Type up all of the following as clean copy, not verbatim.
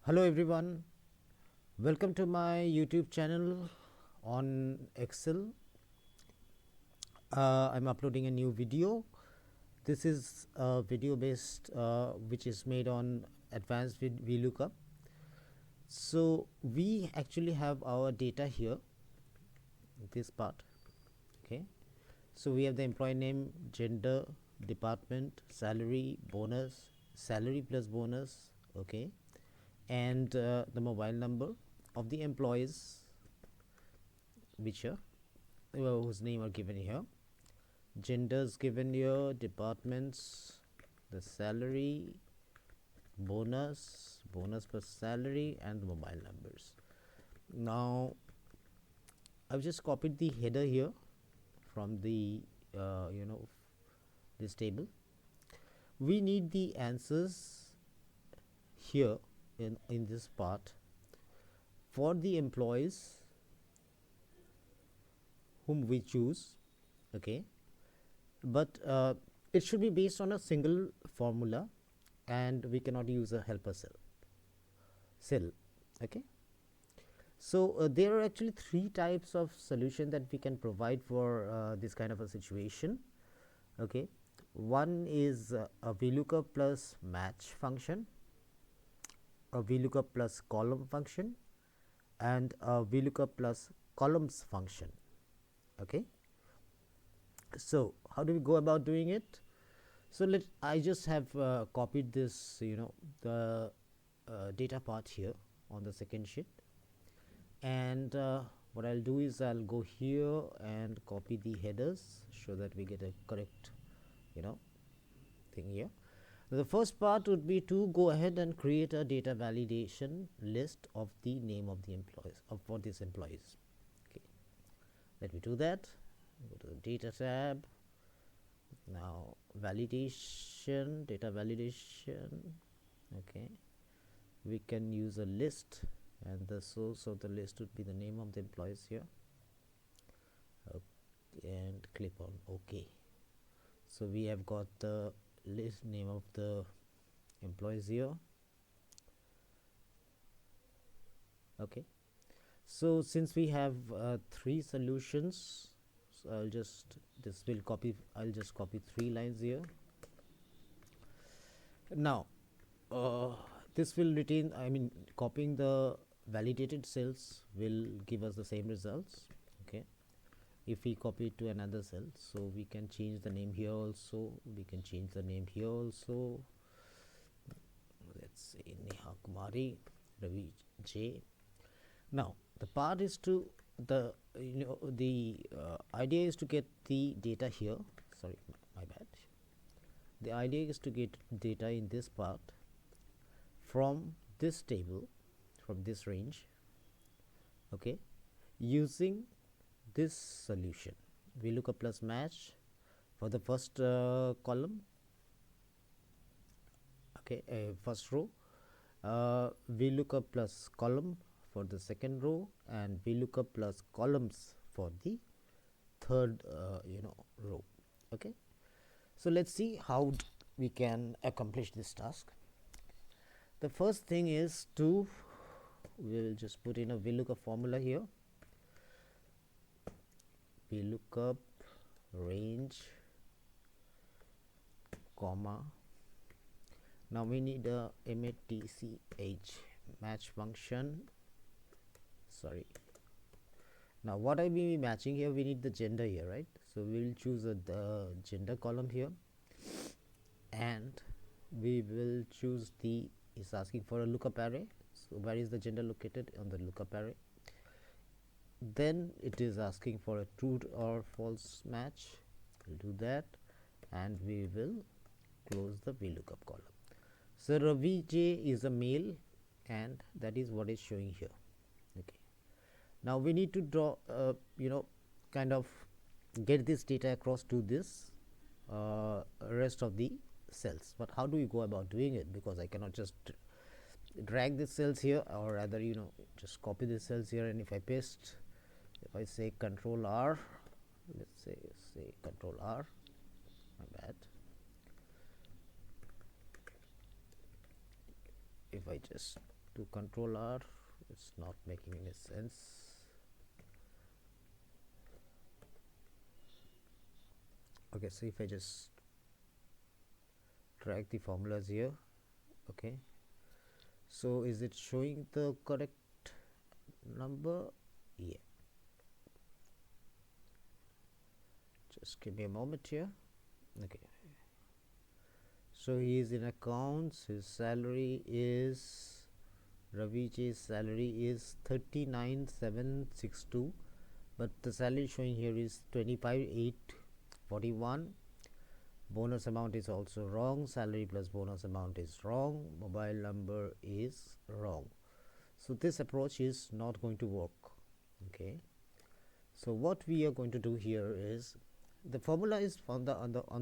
Hello everyone, welcome to my YouTube channel on Excel. I'm uploading a new video. This is a video based which is made on advanced VLOOKUP. So we actually have our data here, this part. Okay, so we have the employee name, gender, department, salary, bonus, salary plus bonus, okay, and the mobile number of the employees which are whose name are given here, genders given here, departments, the salary, bonus plus salary, and the mobile numbers. Now I've just copied the header here from the this table. We need the answers here in this part for the employees whom we choose, okay, but it should be based on a single formula and we cannot use a helper cell, okay. So there are actually three types of solution that we can provide for this kind of a situation, okay. One is a Vlookup+Match function, a Vlookup+Column function, and a Vlookup+Columns function, okay. So how do we go about doing it? So I just have copied this, the data part here on the second sheet, and what I'll do is I'll go here and copy the headers so that we get a correct thing here. The first part would be to go ahead and create a data validation list of the name of the employees for these employees. Okay, let me do that. Go to the data tab. Now validation, data validation. Okay, we can use a list, and the source of the list would be the name of the employees here. Okay, and click on OK. So we have got the list name of the employees here. Okay, so since we have three solutions, so I'll just copy 3 lines here. Now this will retain, copying the validated cells will give us the same results. Okay, if we copy it to another cell, so we can change the name here also, we can change the name here also. Let's say Neha Kumari Ravi J. Now the part is to the idea is to get the data here. Sorry, my bad. The idea is to get data in this part from this table, from this range, okay, using this solution Vlookup+Match for the first column, okay, first row, Vlookup+Column for the second row, and Vlookup+Columns for the third row. Okay, so let's see how we can accomplish this task. The first thing is to, we'll just put in a VLOOKUP formula here. VLOOKUP range, comma. Now we need a match function. Sorry. Now what I will be matching here, we need the gender here, right? So we will choose the gender column here, and we will choose the, is asking for a lookup array. So where is the gender located? On the lookup array. Then it is asking for a true or false match. We'll do that, and we will close the VLOOKUP column. So Ravi J is a male, and that is what is showing here. Okay, now we need to draw kind of get this data across to this rest of the cells. But how do we go about doing it? Because I cannot just drag the cells here, or rather just copy the cells here, and if I paste, if I say Control R, let's say Control R, my bad, if I just to control R, it's not making any sense. Okay, so if I just drag the formulas here, okay, so is it showing the correct number? Yeah, just give me a moment here. Okay, so he is in accounts, his salary is Ravi's salary is 39,762, but the salary showing here is 25,841. Bonus amount is also wrong, salary plus bonus amount is wrong, mobile number is wrong. So this approach is not going to work. Okay, so what we are going to do here is, the formula is on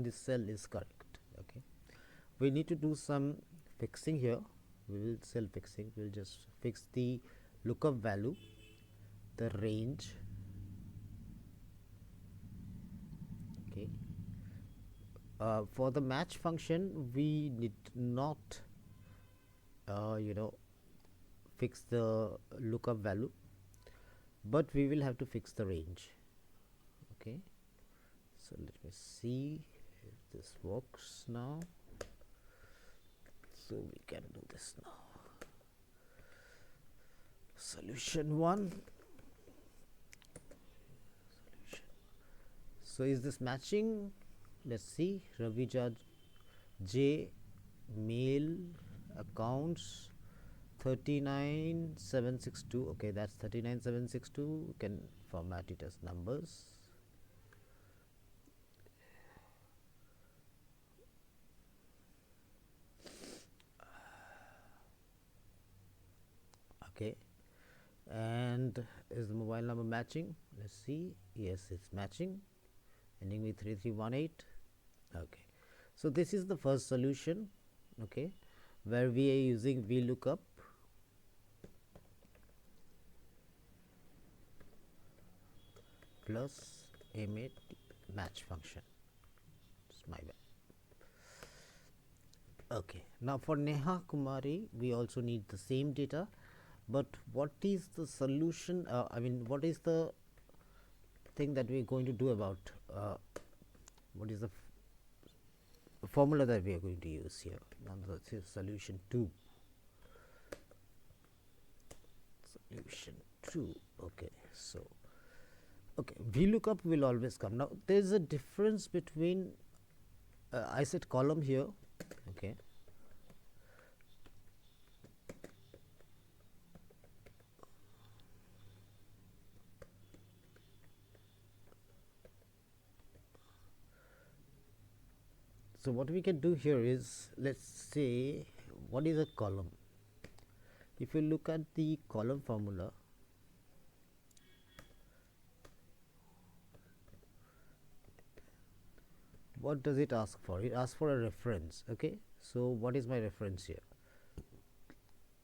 this cell is correct. Okay, we need to do some fixing here. We will cell fixing. We'll just fix the lookup value, the range. Okay, for the match function we need not fix the lookup value, but we will have to fix the range. Okay, so let me see if this works now. So we can do this now. Solution 1. So is this matching? Let's see. Ravija J, mail, accounts 39,762. Okay, that's 39,762. We can format it as numbers. Okay, and is the mobile number matching? Let's see. Yes, it's matching, ending with 3318. Okay, so this is the first solution. Okay, where we are using Vlookup plus match function. It's my bad. Okay, now for Neha Kumari we also need the same data, but what is the solution? What is the thing that we are going to do about what is the formula that we are going to use here? Now this is solution 2. Solution 2. Okay, so okay, Vlookup will always come. Now there is a difference between I said column here. Okay, so what we can do here is, let's say, what is a column? If you look at the column formula, what does it ask for? It asks for a reference. Okay, so what is my reference here?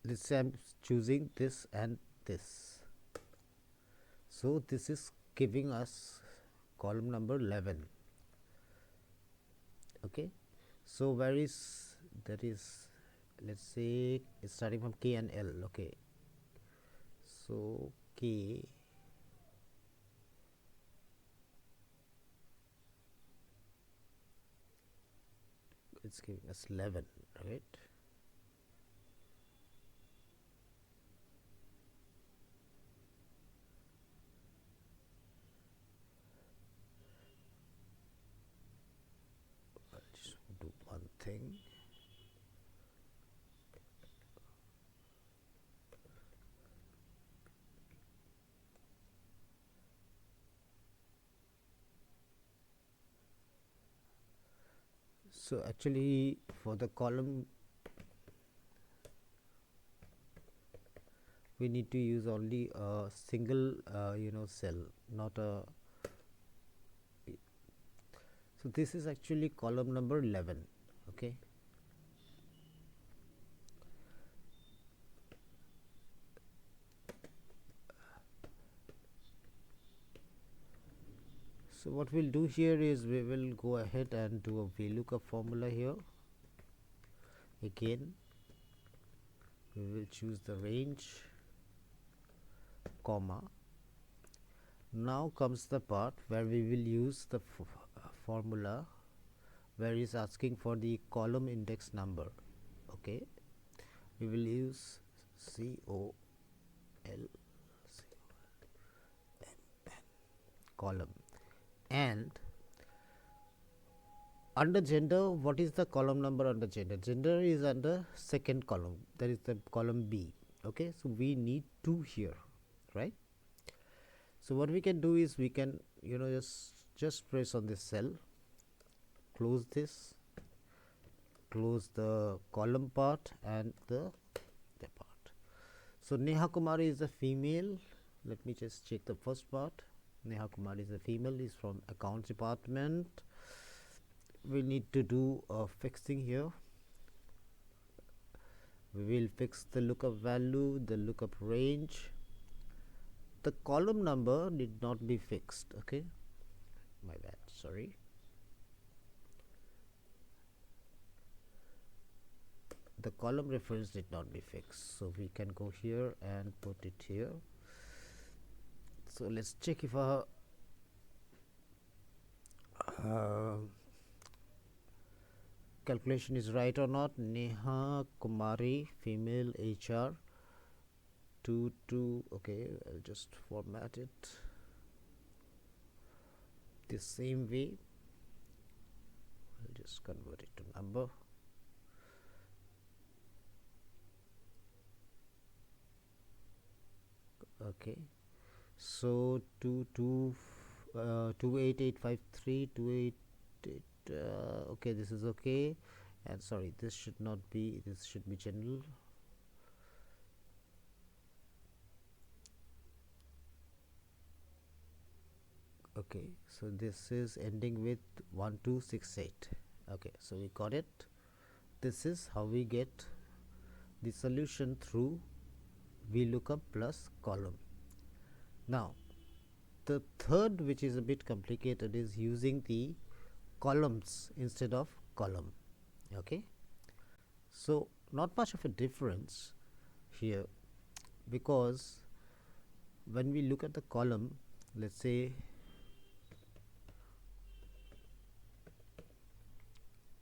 Let's say I'm choosing this and this, so this is giving us column number 11. Okay, so where is that is, let's say it's starting from K and L. Okay, so K, it's giving us 11, right? I'll just do one thing. So actually for the column we need to use only a single cell, not a, so this is actually column number 11. Okay, so what we'll do here is we will go ahead and do a Vlookup formula here. Again, we will choose the range, comma. Now comes the part where we will use the formula where is asking for the column index number. Okay, we will use COL column, and under gender, what is the column number under gender? Gender is under second column, that is the column B. Okay, so we need 2 here, right? So what we can do is we can just press on this cell, close this, close the column part and the part. So Neha Kumari is a female. Let me just check the first part. Neha Kumari is a female, is from accounts department. We need to do a fixing here. We will fix the lookup value, the lookup range. The column number did not be fixed. Okay, my bad, sorry. The column reference did not be fixed, so we can go here and put it here. So let's check if our calculation is right or not. Neha Kumari, female, HR 22. Okay, I'll just format it the same way. I'll just convert it to number. Okay, so 28853 288. Okay, this is okay, and sorry, this should not be, this should be general. Okay, so this is ending with 1268. Okay, so we got it. This is how we get the solution through Vlookup+Column. Now the third, which is a bit complicated, is using the columns instead of column. Okay, so not much of a difference here, because when we look at the column, let's say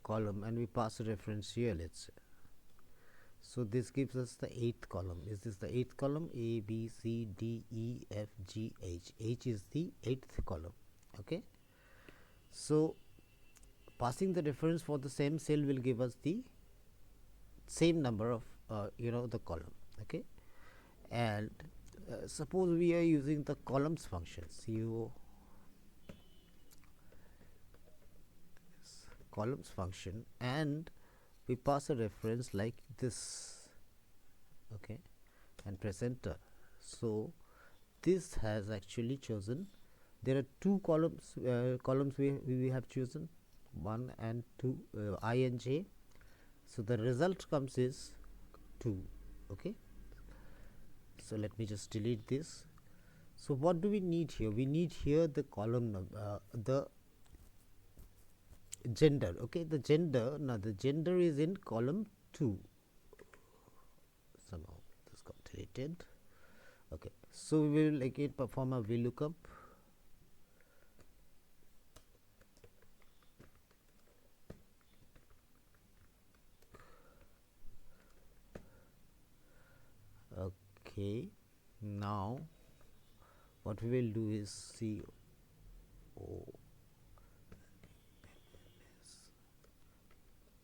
column, and we pass a reference here, let's say. So this gives us the 8th column. Is this the 8th column? A, B, C, D, E, F, G, H. H is the 8th column. Okay, so passing the reference for the same cell will give us the same number of the column. Okay, and suppose we are using the columns function, columns function, and we pass a reference like this. Okay, and press enter. So this has actually chosen, there are 2 columns we have chosen, 1 and 2, I and J. So the result comes is 2. Okay, so let me just delete this. So what do we need here? We need here the column number, the gender. Okay, the gender, now the gender is in column 2. Somehow this got deleted. Okay, so we will again perform a VLOOKUP. Okay, now what we will do is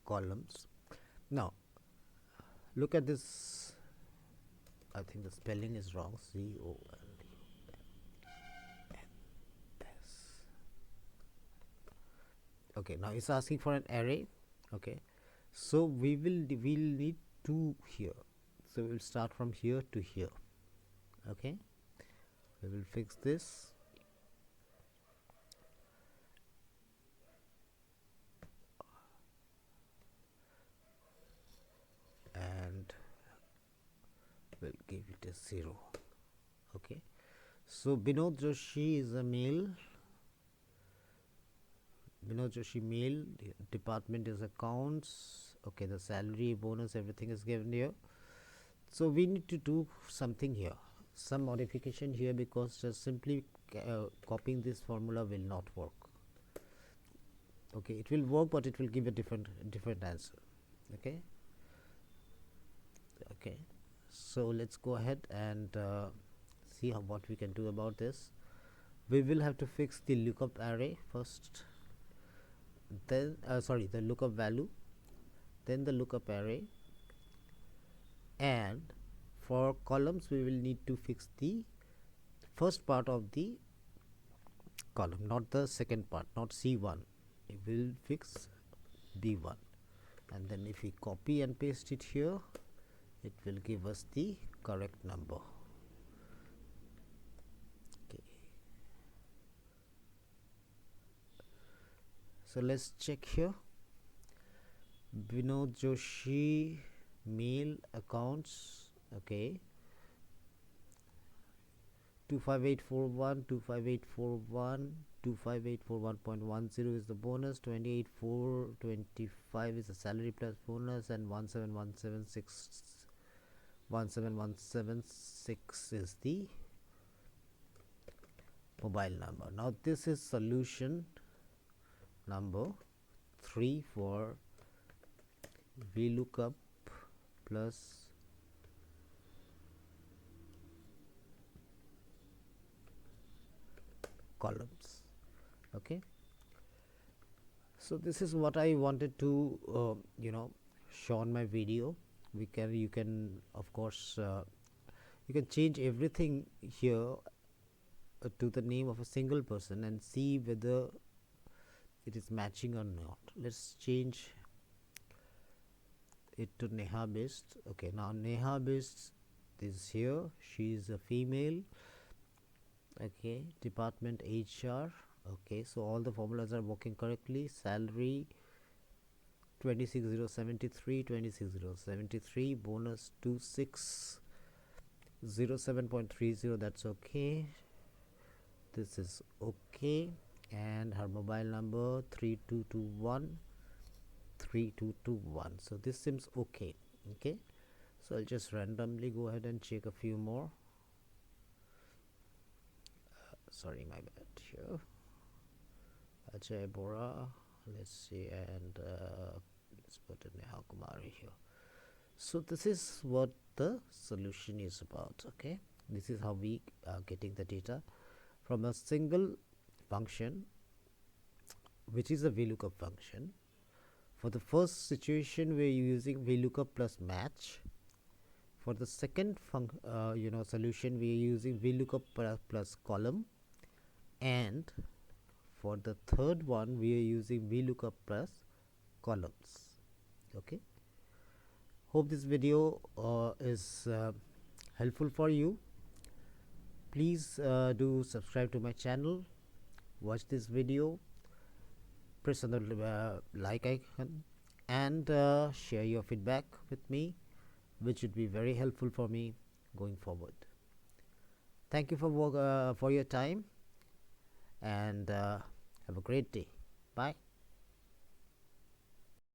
columns. Now look at this, I think the spelling is wrong, COLUMNS. Okay, now it's asking for an array. Okay, so we'll need 2 here, so we'll start from here to here. Okay, we will fix this. And we'll give it a 0. Okay, so Binod Joshi is a male. Binod Joshi male, department is accounts. Okay, the salary, bonus, everything is given here. So we need to do something here, some modification here, because just simply copying this formula will not work. Okay, it will work, but it will give a different answer. Okay, so let's go ahead and see what we can do about this. We will have to fix the lookup array first, then the lookup value, then the lookup array, and for columns we will need to fix the first part of the column, not the second part, not C1. We will fix B1, and then if we copy and paste it here, it will give us the correct number. Okay, so let's check here. Vinod Joshi mail accounts. Okay, 25841, 25841, 25841.10 is the bonus, 28425 is the salary plus bonus, and 17176 is the mobile number. Now this is solution number 3 for Vlookup plus columns. Okay, so this is what I wanted to show on my video. You can of course you can change everything here to the name of a single person and see whether it is matching or not. Let's change it to Neha Best. Okay, now Neha Best is here. She is a female. Okay, department HR. Okay, so all the formulas are working correctly. Salary 26073, 26073, bonus 2607.30, that's okay. This is okay, and her mobile number 3221 3221. So this seems okay. Okay, so I'll just randomly go ahead and check a few more. Sorry, my bad here. Ajay Bora, let's see, and let's put in Neha Kumari here. So this is what the solution is about. Okay, this is how we are getting the data from a single function, which is a Vlookup function. For the first situation, we're using Vlookup+Match. For the second solution, we are using Vlookup+Column, and for the third one, we are using Vlookup+Columns. Okay, hope this video is helpful for you. Please do subscribe to my channel, watch this video, press on the like icon, and share your feedback with me, which would be very helpful for me going forward. Thank you for your time, and have a great day. Bye.